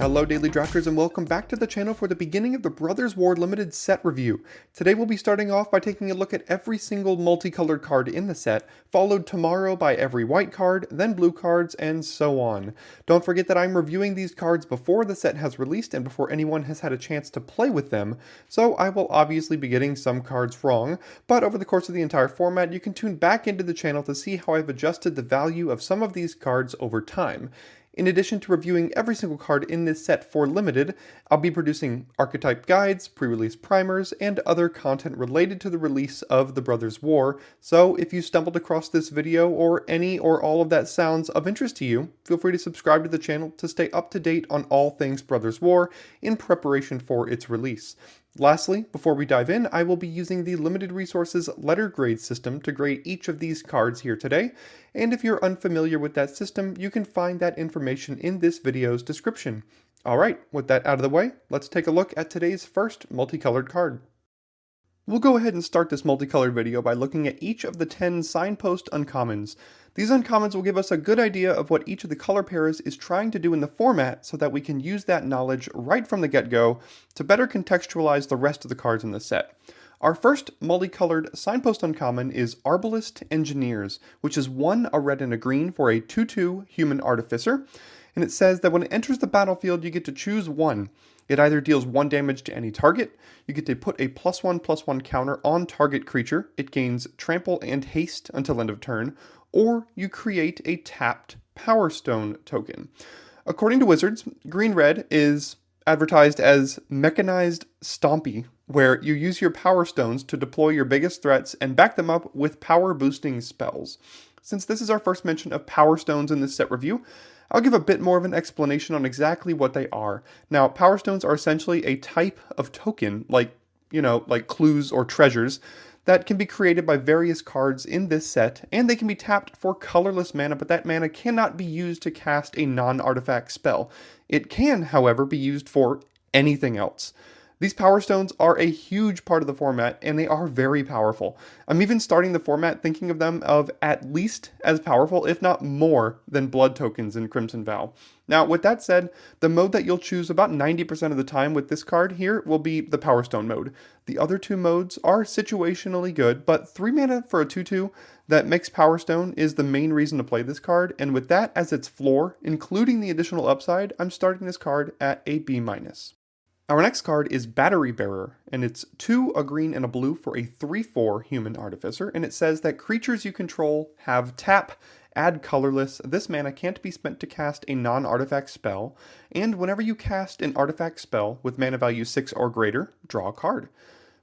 Hello Daily Drafters and welcome back to the channel for the beginning of the Brothers War Limited set review. Today we'll be starting off by taking a look at every single multicolored card in the set, followed tomorrow by every white card, then blue cards, and so on. Don't forget that I'm reviewing these cards before the set has released and before anyone has had a chance to play with them, so I will obviously be getting some cards wrong, but over the course of the entire format you can tune back into the channel to see how I've adjusted the value of some of these cards over time. In addition to reviewing every single card in this set for Limited, I'll be producing archetype guides, pre-release primers, and other content related to the release of the Brothers War, so if you stumbled across this video or any or all of that sounds of interest to you, feel free to subscribe to the channel to stay up to date on all things Brothers War in preparation for its release. Lastly, before we dive in, I will be using the Limited Resources letter grade system to grade each of these cards here today, and if you're unfamiliar with that system, you can find that information in this video's description. Alright, with that out of the way, let's take a look at today's first multicolored card. We'll go ahead and start this multicolored video by looking at each of the 10 signpost uncommons. These uncommons will give us a good idea of what each of the color pairs is trying to do in the format so that we can use that knowledge right from the get-go to better contextualize the rest of the cards in the set. Our first multicolored signpost uncommon is Arbalest Engineers, which is 1 a red and a green for a 2/2 human artificer, and it says that when it enters the battlefield you get to choose one. It either deals 1 damage to any target, you get to put a +1/+1 counter on target creature, it gains trample and haste until end of turn, or you create a tapped Power Stone token. According to Wizards, green-red is advertised as Mechanized Stompy, where you use your Power Stones to deploy your biggest threats and back them up with power boosting spells. Since this is our first mention of Power Stones in this set review, I'll give a bit more of an explanation on exactly what they are. Now, Power Stones are essentially a type of token, like clues or treasures, that can be created by various cards in this set, and they can be tapped for colorless mana, but that mana cannot be used to cast a non-artifact spell. It can, however, be used for anything else. These Power Stones are a huge part of the format, and they are very powerful. I'm even starting the format thinking of them of at least as powerful, if not more, than blood tokens in Crimson Vow. Now, with that said, the mode that you'll choose about 90% of the time with this card here will be the Power Stone mode. The other two modes are situationally good, but 3 mana for a 2/2 that makes Power Stone is the main reason to play this card, and with that as its floor, including the additional upside, I'm starting this card at a B-. Our next card is Battery Bearer, and it's 2 a green and a blue for a 3/4 human artificer, and it says that creatures you control have tap, add colorless, this mana can't be spent to cast a non-artifact spell, and whenever you cast an artifact spell with mana value 6 or greater, draw a card.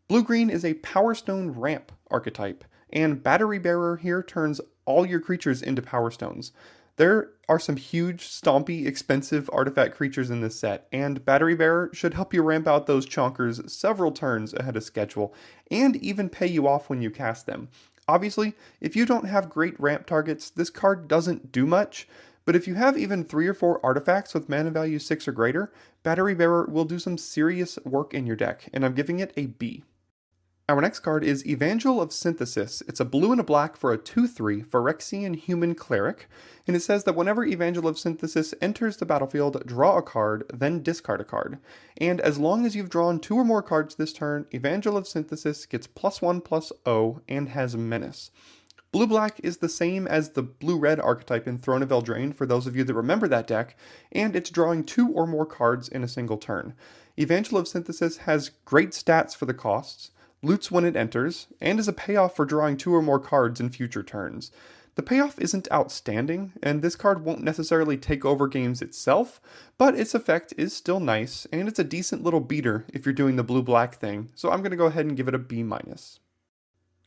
Blue-green is a Power Stone ramp archetype, and Battery Bearer here turns all your creatures into Power Stones. There are some huge, stompy, expensive artifact creatures in this set, and Battery Bearer should help you ramp out those chonkers several turns ahead of schedule, and even pay you off when you cast them. Obviously, if you don't have great ramp targets, this card doesn't do much, but if you have even 3 or 4 artifacts with mana value 6 or greater, Battery Bearer will do some serious work in your deck, and I'm giving it a B. Our next card is Evangel of Synthesis. It's a blue and a black for a 2/3 Phyrexian Human Cleric, and it says that whenever Evangel of Synthesis enters the battlefield, draw a card, then discard a card. And as long as you've drawn 2 or more cards this turn, Evangel of Synthesis gets +1/+0 and has Menace. Blue-black is the same as the blue-red archetype in Throne of Eldraine for those of you that remember that deck, and it's drawing 2 or more cards in a single turn. Evangel of Synthesis has great stats for the costs, loots when it enters, and is a payoff for drawing 2 or more cards in future turns. The payoff isn't outstanding, and this card won't necessarily take over games itself, but its effect is still nice, and it's a decent little beater if you're doing the blue-black thing, so I'm going to go ahead and give it a B-.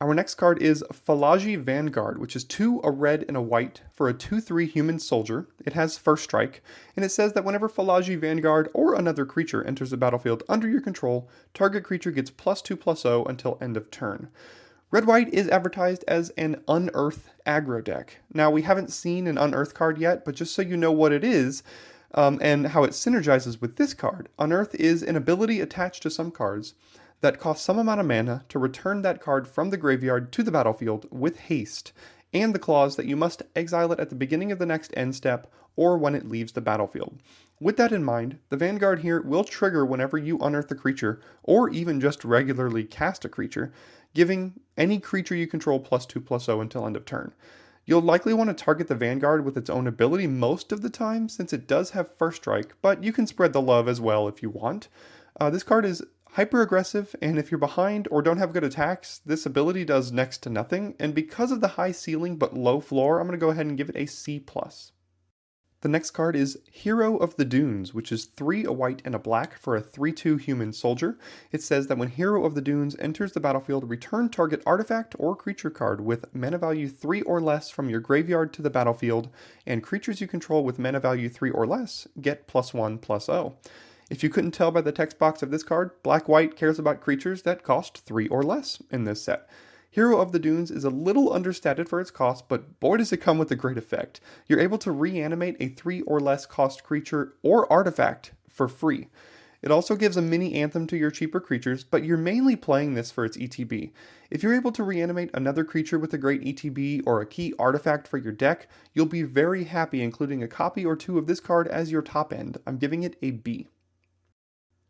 Our next card is Fallaji Vanguard, which is 2 a red and a white for a 2/3 human soldier. It has first strike, and it says that whenever Fallaji Vanguard or another creature enters the battlefield under your control, target creature gets +2/+0 until end of turn. Red-white is advertised as an Unearth aggro deck. Now, we haven't seen an Unearth card yet, but just so you know what it is, and how it synergizes with this card, Unearth is an ability attached to some cards that costs some amount of mana to return that card from the graveyard to the battlefield with haste, and the clause that you must exile it at the beginning of the next end step or when it leaves the battlefield. With that in mind, the Vanguard here will trigger whenever you unearth a creature, or even just regularly cast a creature, giving any creature you control +2/+0 until end of turn. You'll likely want to target the Vanguard with its own ability most of the time, since it does have first strike, but you can spread the love as well if you want. This card is hyper aggressive, and if you're behind or don't have good attacks, this ability does next to nothing, and because of the high ceiling but low floor, I'm going to go ahead and give it a C+. The next card is Hero of the Dunes, which is 3 a white and a black for a 3/2 human soldier. It says that when Hero of the Dunes enters the battlefield, return target artifact or creature card with mana value 3 or less from your graveyard to the battlefield, and creatures you control with mana value 3 or less get +1/+0. If you couldn't tell by the text box of this card, Black-White cares about creatures that cost 3 or less in this set. Hero of the Dunes is a little understated for its cost, but boy does it come with a great effect. You're able to reanimate a 3 or less cost creature or artifact for free. It also gives a mini anthem to your cheaper creatures, but you're mainly playing this for its ETB. If you're able to reanimate another creature with a great ETB or a key artifact for your deck, you'll be very happy including a copy or 2 of this card as your top end. I'm giving it a B.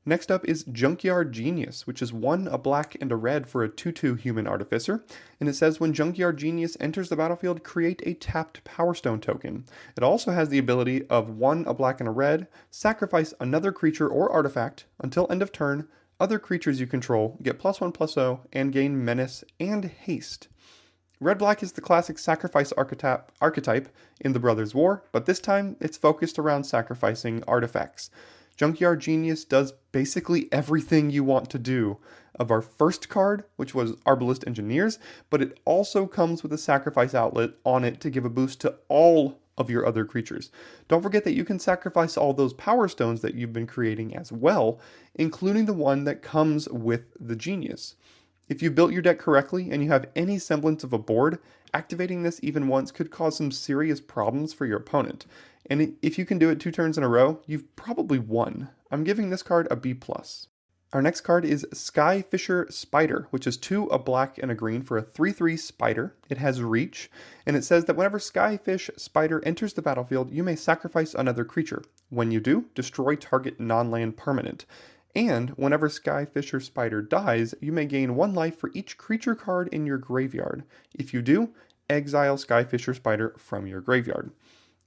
Next up is Junkyard Genius, which is 1 a black and a red for a 2/2 human artificer, and it says when Junkyard Genius enters the battlefield, create a tapped Power Stone token. It also has the ability of 1 a black and a red, sacrifice another creature or artifact until end of turn. Other creatures you control get +1/+0 and gain menace and haste. Red-black is the classic sacrifice archetype in the Brothers' War, but this time it's focused around sacrificing artifacts. Junkyard Genius does basically everything you want to do of our first card, which was Arbalest Engineers, but it also comes with a sacrifice outlet on it to give a boost to all of your other creatures. Don't forget that you can sacrifice all those power stones that you've been creating as well, including the one that comes with the Genius. If you built your deck correctly and you have any semblance of a board, activating this even once could cause some serious problems for your opponent. And if you can do it 2 turns in a row, you've probably won. I'm giving this card a B+. Our next card is Skyfisher Spider, which is 2 a black and a green for a 3/3 spider. It has reach, and it says that whenever Skyfish Spider enters the battlefield, you may sacrifice another creature. When you do, destroy target non-land permanent. And whenever Skyfisher Spider dies, you may gain 1 life for each creature card in your graveyard. If you do, exile Skyfisher Spider from your graveyard.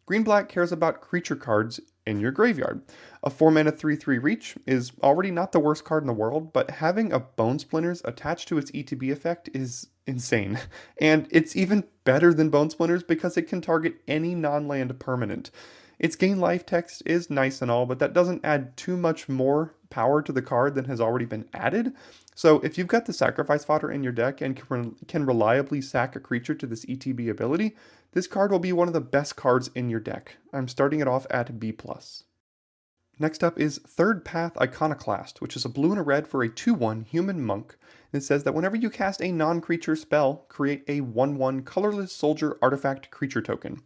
Green-black cares about creature cards in your graveyard. A 4-mana 3/3 reach is already not the worst card in the world, but having a Bone Splinters attached to its ETB effect is insane. And it's even better than Bone Splinters because it can target any non-land permanent. Its gain life text is nice and all, but that doesn't add too much more power to the card than has already been added. So if you've got the sacrifice fodder in your deck and can reliably sack a creature to this ETB ability, this card will be one of the best cards in your deck. I'm starting it off at B+. Next up is Third Path Iconoclast, which is a blue and a red for a 2/1 human monk. And it says that whenever you cast a non-creature spell, create a 1/1 colorless soldier artifact creature token.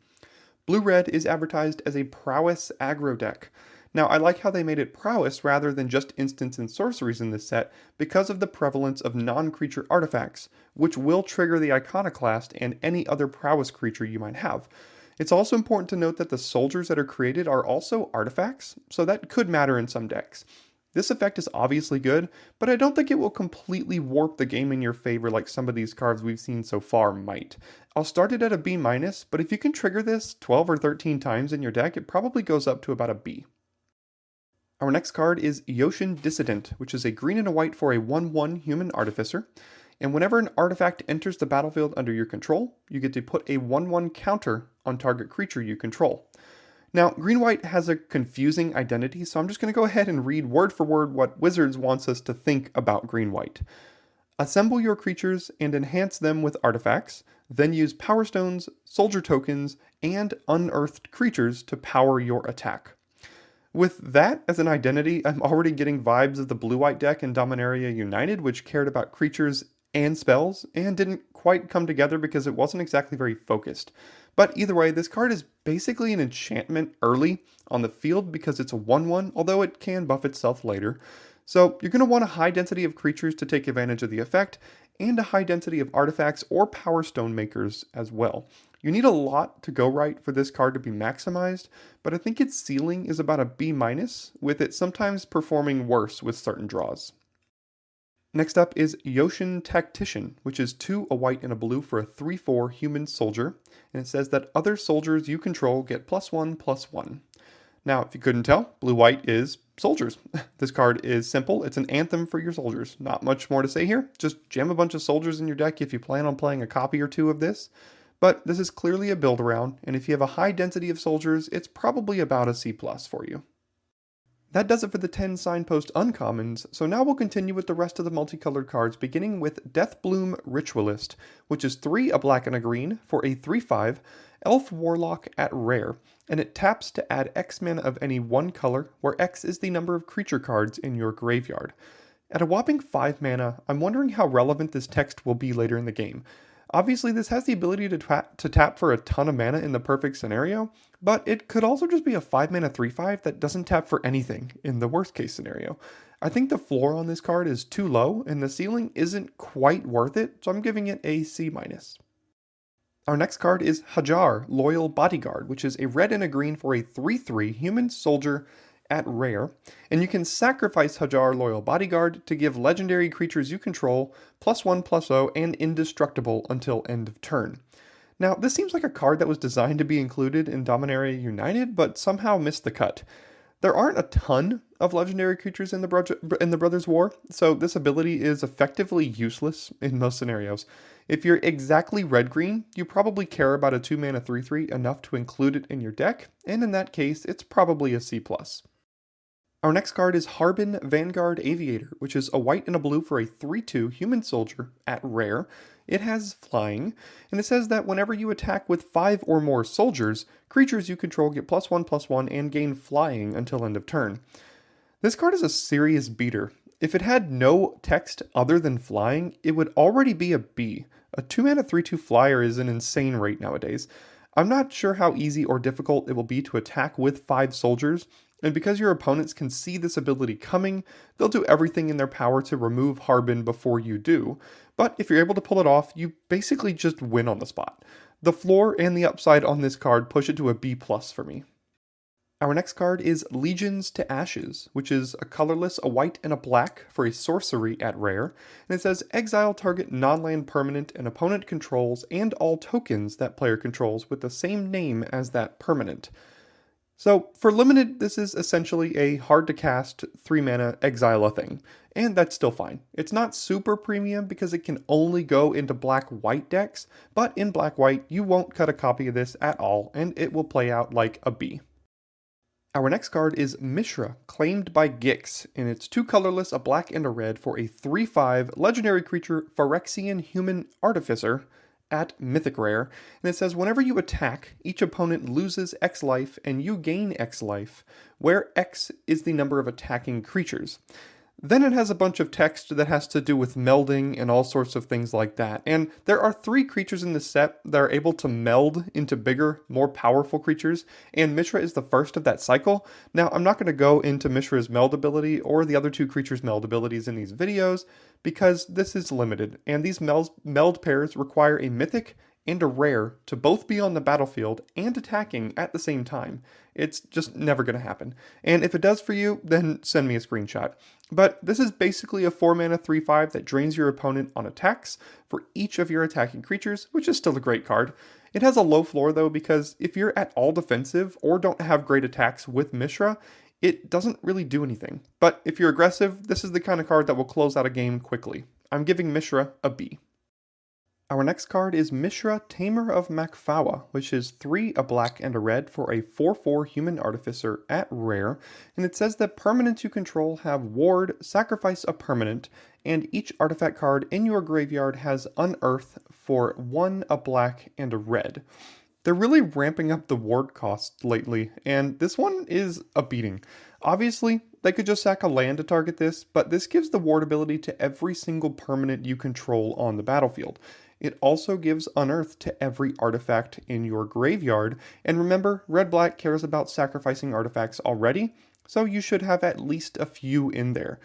Blue-red is advertised as a prowess aggro deck. Now, I like how they made it prowess rather than just instants and sorceries in this set because of the prevalence of non-creature artifacts, which will trigger the Iconoclast and any other prowess creature you might have. It's also important to note that the soldiers that are created are also artifacts, so that could matter in some decks. This effect is obviously good, but I don't think it will completely warp the game in your favor like some of these cards we've seen so far might. I'll start it at a B-, but if you can trigger this 12 or 13 times in your deck, it probably goes up to about a B. Our next card is Yotian Dissident, which is a green and a white for a 1/1 human artificer. And whenever an artifact enters the battlefield under your control, you get to put a 1/1 counter on target creature you control. Now, green-white has a confusing identity, so I'm just going to go ahead and read word for word what Wizards wants us to think about green-white. Assemble your creatures and enhance them with artifacts, then use power stones, soldier tokens, and unearthed creatures to power your attack. With that as an identity, I'm already getting vibes of the blue-white deck in Dominaria United, which cared about creatures and spells, and didn't quite come together because it wasn't exactly very focused. But either way, this card is basically an enchantment early on the field because it's a 1/1, although it can buff itself later. So you're going to want a high density of creatures to take advantage of the effect, and a high density of artifacts or power stone makers as well. You need a lot to go right for this card to be maximized, but I think its ceiling is about a B-, with it sometimes performing worse with certain draws. Next up is Yotian Tactician, which is 2 a white and a blue for a 3/4 human soldier, and it says that other soldiers you control get +1/+1. Now, if you couldn't tell, blue-white is soldiers. This card is simple. It's an anthem for your soldiers. Not much more to say here. Just jam a bunch of soldiers in your deck if you plan on playing a copy or two of this. But this is clearly a build around, and if you have a high density of soldiers, it's probably about a C+ for you. That does it for the 10 Signpost uncommons, so now we'll continue with the rest of the multicolored cards, beginning with Deathbloom Ritualist, which is 3 a black and a green for a 3/5 Elf Warlock at rare, and it taps to add X mana of any one color, where X is the number of creature cards in your graveyard. At a whopping 5 mana, I'm wondering how relevant this text will be later in the game. Obviously, this has the ability to tap for a ton of mana in the perfect scenario, but it could also just be a 5 mana 3/5 that doesn't tap for anything in the worst case scenario. I think the floor on this card is too low, and the ceiling isn't quite worth it, so I'm giving it a C-. Our next card is Hajar, Loyal Bodyguard, which is a red and a green for a 3/3 human soldier at rare, and you can sacrifice Hajar Loyal Bodyguard to give legendary creatures you control +1/+0 and indestructible until end of turn. Now, this seems like a card that was designed to be included in Dominaria United, but somehow missed the cut. There aren't a ton of legendary creatures in the Brothers' War, so this ability is effectively useless in most scenarios. If you're exactly red-green, you probably care about a 2 mana 3/3 enough to include it in your deck, and in that case, it's probably a C+. Our next card is Harbin Vanguard Aviator, which is a white and a blue for a 3/2 human soldier at rare. It has flying, and it says that whenever you attack with 5 or more soldiers, creatures you control get +1/+1 and gain flying until end of turn. This card is a serious beater. If it had no text other than flying, it would already be a B. A 2 mana 3/2 flyer is an insane rate nowadays. I'm not sure how easy or difficult it will be to attack with 5 soldiers, and because your opponents can see this ability coming, they'll do everything in their power to remove Harbin before you do. But if you're able to pull it off, you basically just win on the spot. The floor and the upside on this card push it to a B+ for me. Our next card is Legions to Ashes, which is a colorless, a white and a black for a sorcery at rare, and it says exile target non-land permanent an opponent controls and all tokens that player controls with the same name as that permanent. So, for limited, this is essentially a hard-to-cast 3 mana exile a thing, and that's still fine. It's not super premium because it can only go into black-white decks, but in black-white, you won't cut a copy of this at all, and it will play out like a B. Our next card is Mishra, claimed by Gix, and it's 2 colorless, a black and a red for a 3/5 legendary creature Phyrexian Human Artificer at Mythic Rare, and it says whenever you attack, each opponent loses X life and you gain X life, where X is the number of attacking creatures. Then it has a bunch of text that has to do with melding and all sorts of things like that. And there are 3 creatures in this set that are able to meld into bigger, more powerful creatures, and Mishra is the first of that cycle. Now, I'm not going to go into Mishra's meld ability or the other 2 creatures' meld abilities in these videos, because this is limited, and these meld pairs require a mythic and a rare to both be on the battlefield and attacking at the same time. It's just never going to happen. And if it does for you, then send me a screenshot. But this is basically a 4 mana 3/5 that drains your opponent on attacks for each of your attacking creatures, which is still a great card. It has a low floor though, because if you're at all defensive or don't have great attacks with Mishra, it doesn't really do anything. But if you're aggressive, this is the kind of card that will close out a game quickly. I'm giving Mishra a B. Our next card is Mishra, Tamer of Fawa, which is 3 a black and a red for a 4/4 human artificer at rare, and it says that permanents you control have ward, sacrifice a permanent, and each artifact card in your graveyard has unearth for 1 a black and a red. They're really ramping up the ward cost lately, and this one is a beating. Obviously, they could just sack a land to target this, but this gives the ward ability to every single permanent you control on the battlefield. It also gives unearth to every artifact in your graveyard, and remember, red-black cares about sacrificing artifacts already, so you should have at least a few in there.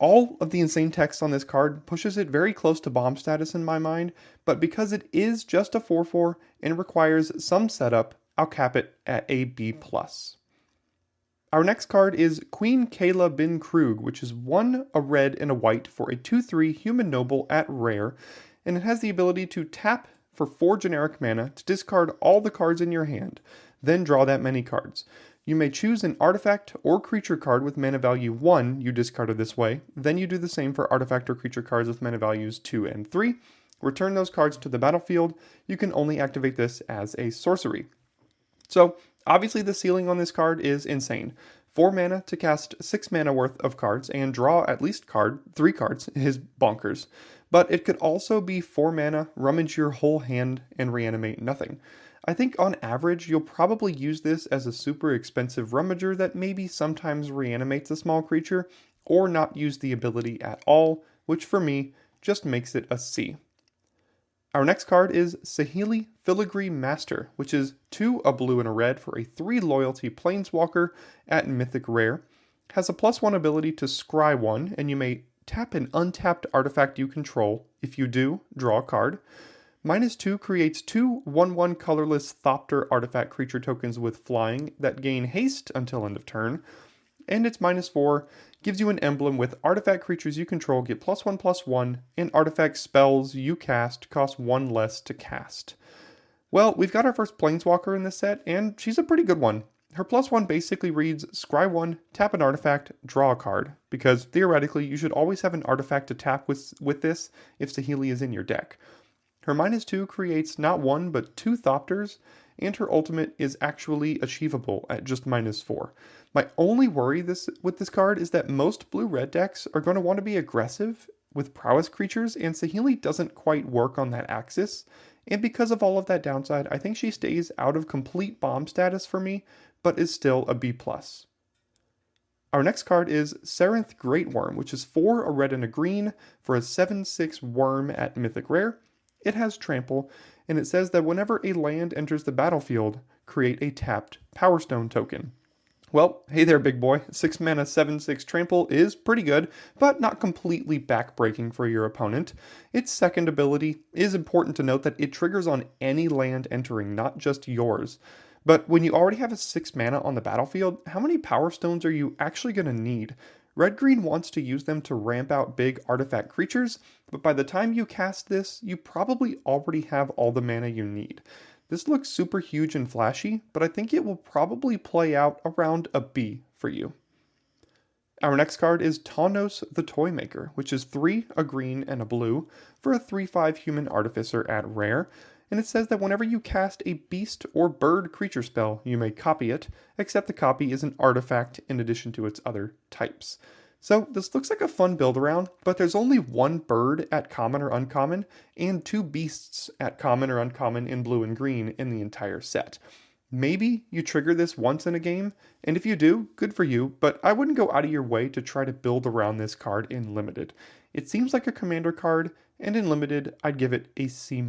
All of the insane text on this card pushes it very close to bomb status in my mind, but because it is just a 4/4 and requires some setup, I'll cap it at a B+. Our next card is Queen Kayla bin-Kroog, which is a red and a white for a 2/3 human noble at rare, and it has the ability to tap for 4 generic mana to discard all the cards in your hand, then draw that many cards. You may choose an artifact or creature card with mana value 1 you discarded this way, then you do the same for artifact or creature cards with mana values 2 and 3. Return those cards to the battlefield. You can only activate this as a sorcery. So, obviously the ceiling on this card is insane. 4 mana to cast 6 mana worth of cards and draw at least 3 cards is bonkers. But it could also be 4 mana, rummage your whole hand, and reanimate nothing. I think on average you'll probably use this as a super expensive rummager that maybe sometimes reanimates a small creature, or not use the ability at all, which for me just makes it a C. Our next card is Saheeli Filigree Master, which is 2 a blue and a red for a 3 loyalty planeswalker at Mythic Rare. Has a +1 ability to scry 1, and you may tap an untapped artifact you control. If you do, draw a card. -2 creates 2 1/1 colorless Thopter artifact creature tokens with flying that gain haste until end of turn. And its -4 gives you an emblem with artifact creatures you control get +1/+1, and artifact spells you cast cost 1 less to cast. Well, we've got our first planeswalker in this set, and she's a pretty good one. Her +1 basically reads, scry 1, tap an artifact, draw a card, because theoretically you should always have an artifact to tap with this if Saheeli is in your deck. Her -2 creates not 1 but 2 Thopters, and her ultimate is actually achievable at just -4. My only worry with this card is that most blue-red decks are going to want to be aggressive with prowess creatures, and Saheeli doesn't quite work on that axis, and because of all of that downside, I think she stays out of complete bomb status for me, but is still a B+. Our next card is Sarinth Greatwurm, which is 4 a red and a green for a 7/6 worm at Mythic Rare. It has trample, and it says that whenever a land enters the battlefield, create a tapped Power Stone token. Well, hey there big boy, 6 mana 7/6 trample is pretty good, but not completely backbreaking for your opponent. Its second ability is important to note that it triggers on any land entering, not just yours. But when you already have a 6 mana on the battlefield, how many Power Stones are you actually going to need? Red-green wants to use them to ramp out big artifact creatures, but by the time you cast this, you probably already have all the mana you need. This looks super huge and flashy, but I think it will probably play out around a B for you. Our next card is Tawnos the Toymaker, which is 3 a green and a blue for a 3/5 human artificer at rare, and it says that whenever you cast a beast or bird creature spell, you may copy it, except the copy is an artifact in addition to its other types. So this looks like a fun build around, but there's only 1 bird at common or uncommon, and 2 beasts at common or uncommon in blue and green in the entire set. Maybe you trigger this once in a game, and if you do, good for you, but I wouldn't go out of your way to try to build around this card in Limited. It seems like a commander card, and in Limited, I'd give it a C-.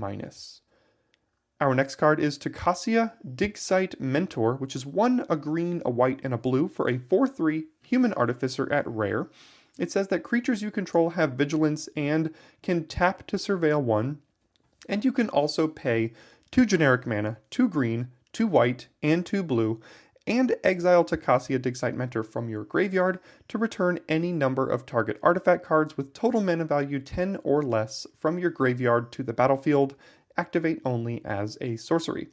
Our next card is Tocasia Digsite Mentor, which is 1 a green, a white, and a blue for a 4/3 human artificer at rare. It says that creatures you control have vigilance and can tap to surveil 1, and you can also pay 2 generic mana, 2 green, 2 white, and 2 blue, and exile Tocasia Digsite Mentor from your graveyard to return any number of target artifact cards with total mana value 10 or less from your graveyard to the battlefield. Activate only as a sorcery.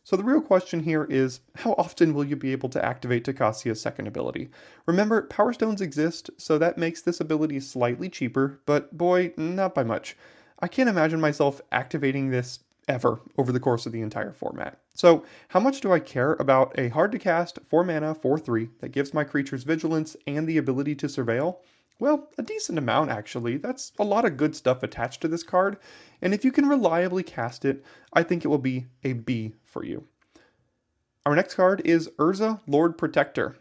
So the real question here is, how often will you be able to activate Tocasia's second ability? Remember, Power Stones exist, so that makes this ability slightly cheaper, but boy, not by much. I can't imagine myself activating this ever over the course of the entire format. So how much do I care about a hard to cast 4 mana 4/3 that gives my creatures vigilance and the ability to surveil? Well, a decent amount actually. That's a lot of good stuff attached to this card, and if you can reliably cast it, I think it will be a B for you. Our next card is Urza, Lord Protector,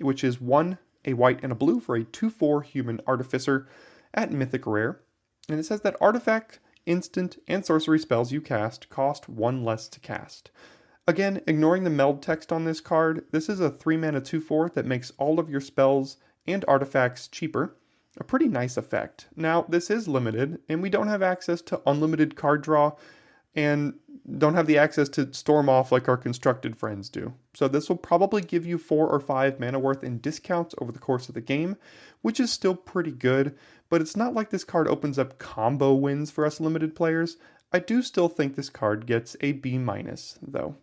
which is 1 a white and a blue for a 2/4 human artificer at Mythic Rare, and it says that artifact, instant, and sorcery spells you cast cost 1 less to cast. Again, ignoring the meld text on this card, this is a 3 mana 2/4 that makes all of your spells and artifacts cheaper. a pretty nice effect. Now, this is limited, and we don't have access to unlimited card draw, and don't have the access to storm off like our constructed friends do. So this will probably give you 4 or 5 mana worth in discounts over the course of the game, which is still pretty good, but it's not like this card opens up combo wins for us limited players. I do still think this card gets a B-, though.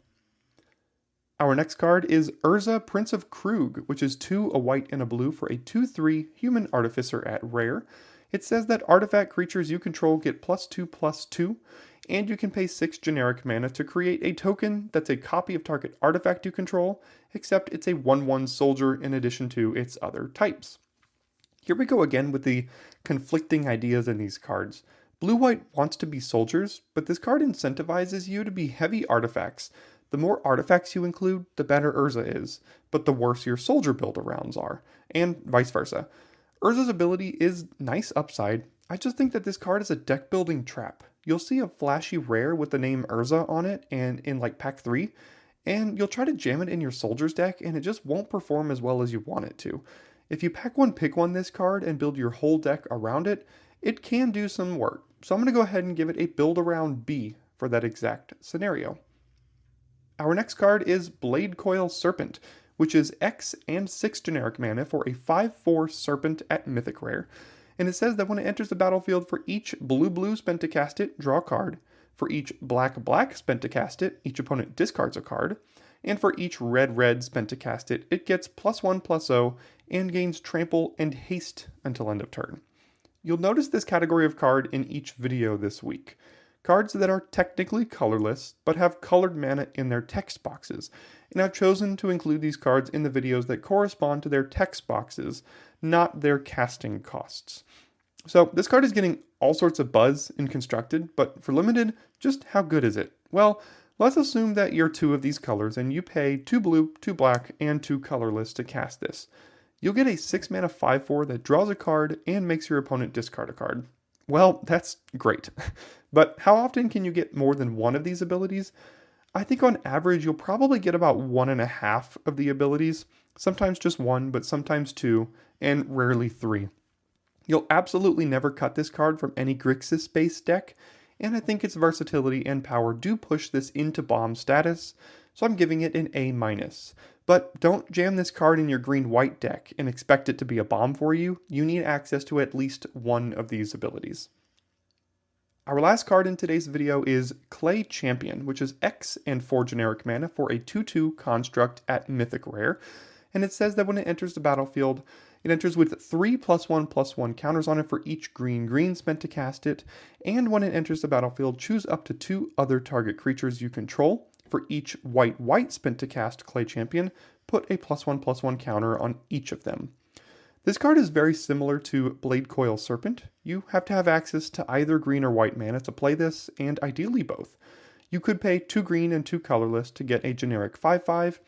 Our next card is Urza, Prince of Kroog, which is 2, a white and a blue for a 2/3 human artificer at rare. It says that artifact creatures you control get +2/+2, and you can pay 6 generic mana to create a token that's a copy of target artifact you control, except it's a 1/1 soldier in addition to its other types. Here we go again with the conflicting ideas in these cards. Blue-white wants to be soldiers, but this card incentivizes you to be heavy artifacts. The more artifacts you include, the better Urza is, but the worse your soldier build-arounds are, and vice versa. Urza's ability is nice upside. I just think that this card is a deck-building trap. You'll see a flashy rare with the name Urza on it, and in like pack 3, and you'll try to jam it in your soldiers deck, and it just won't perform as well as you want it to. If you pack 1, pick 1 this card and build your whole deck around it, it can do some work. So I'm going to go ahead and give it a build-around B for that exact scenario. Our next card is Bladecoil Serpent, which is X and 6 generic mana for a 5/4 Serpent at Mythic Rare. And it says that when it enters the battlefield, for each blue-blue spent to cast it, draw a card. For each black-black spent to cast it, each opponent discards a card. And for each red-red spent to cast it, it gets +1/+0 and gains trample and haste until end of turn. You'll notice this category of card in each video this week. Cards that are technically colorless, but have colored mana in their text boxes, and I've chosen to include these cards in the videos that correspond to their text boxes, not their casting costs. So this card is getting all sorts of buzz in Constructed, but for Limited, just how good is it? Well, let's assume that you're 2 of these colors, and you pay 2 blue, 2 black, and 2 colorless to cast this. You'll get a 6 mana 5/4 that draws a card and makes your opponent discard a card. Well, that's great. But how often can you get more than 1 of these abilities? I think on average you'll probably get about 1.5 of the abilities, sometimes just 1, but sometimes 2, and rarely 3. You'll absolutely never cut this card from any Grixis-based deck, and I think its versatility and power do push this into bomb status, so I'm giving it an A-. But don't jam this card in your green-white deck and expect it to be a bomb for you. You need access to at least 1 of these abilities. Our last card in today's video is Clay Champion, which is X and 4 generic mana for a 2/2 construct at Mythic Rare, and it says that when it enters the battlefield, it enters with 3 +1/+1 counters on it for each green spent to cast it, and when it enters the battlefield, choose up to 2 other target creatures you control. For each white spent to cast Clay Champion, put a +1/+1 counter on each of them. This card is very similar to Bladecoil Serpent. You have to have access to either green or white mana to play this, and ideally both. You could pay 2 green and 2 colorless to get a generic 5/5,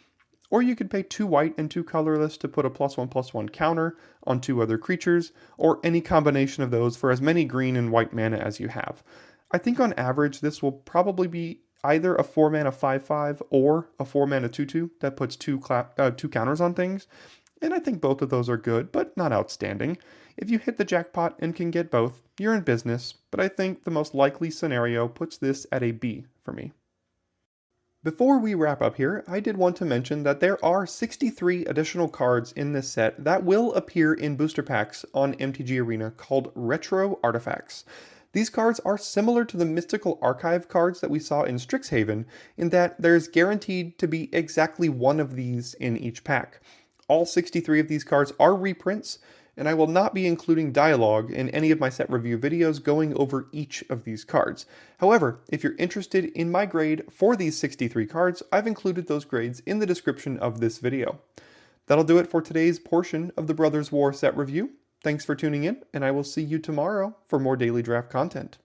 or you could pay 2 white and 2 colorless to put a +1/+1 counter on 2 other creatures, or any combination of those for as many green and white mana as you have. I think on average this will probably be either a 4 mana 5/5 or a 4 mana 2/2 that puts 2 counters on things. And I think both of those are good, but not outstanding. If you hit the jackpot and can get both, you're in business, but I think the most likely scenario puts this at a B for me. Before we wrap up here, I did want to mention that there are 63 additional cards in this set that will appear in booster packs on MTG Arena called Retro Artifacts. These cards are similar to the Mystical Archive cards that we saw in Strixhaven, in that there's guaranteed to be exactly 1 of these in each pack. All 63 of these cards are reprints, and I will not be including dialogue in any of my set review videos going over each of these cards. However, if you're interested in my grade for these 63 cards, I've included those grades in the description of this video. That'll do it for today's portion of the Brothers War set review. Thanks for tuning in, and I will see you tomorrow for more daily draft content.